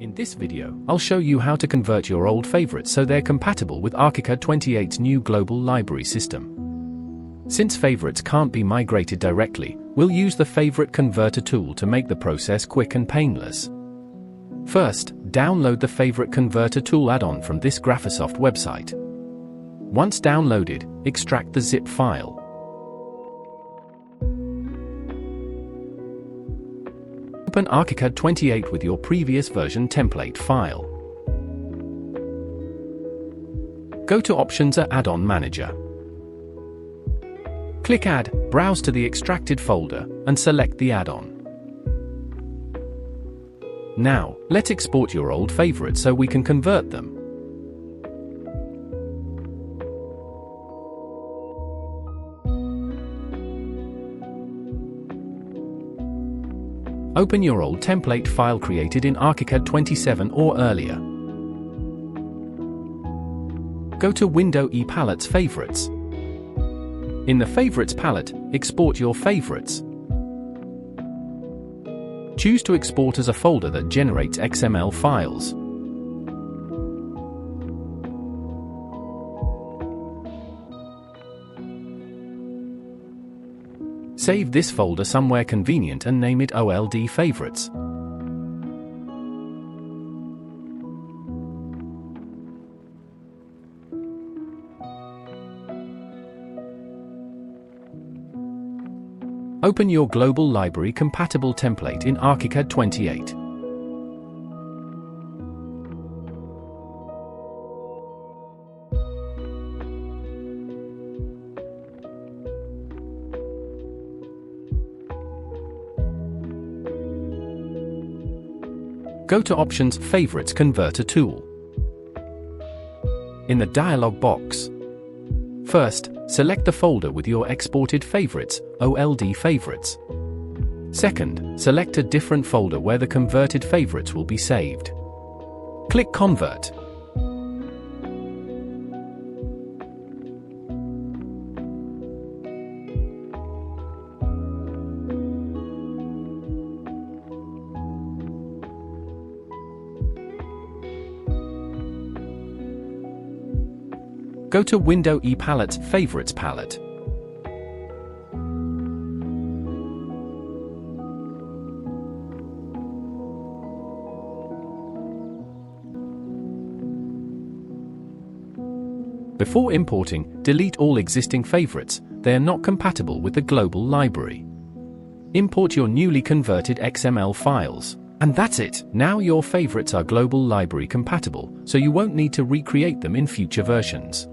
In this video, I'll show you how to convert your old favorites so they're compatible with Archicad 28's new global library system. Since favorites can't be migrated directly, we'll use the Favorite Converter tool to make the process quick and painless. First, download the Favorite Converter tool add-on from this Graphisoft website. Once downloaded, extract the zip file. Open Archicad 28 with your previous version template file. Go to Options or Add-on Manager. Click Add, browse to the extracted folder, and select the add-on. Now, let's export your old favorites so we can convert them. Open your old template file created in Archicad 27 or earlier. Go to Window ePalettes Favorites. In the Favorites palette, export your favorites. Choose to export as a folder that generates XML files. Save this folder somewhere convenient and name it OLD Favorites. Open your Global Library-compatible template in Archicad 28. Go to Options Favorites Converter tool. In the dialog box, first, select the folder with your exported favorites, OLD favorites. Second, select a different folder where the converted favorites will be saved. Click Convert. Go to Window ePalettes Favorites palette. Before importing, delete all existing favorites. They are not compatible with the global library. Import your newly converted XML files. And that's it! Now your favorites are global library compatible, so you won't need to recreate them in future versions.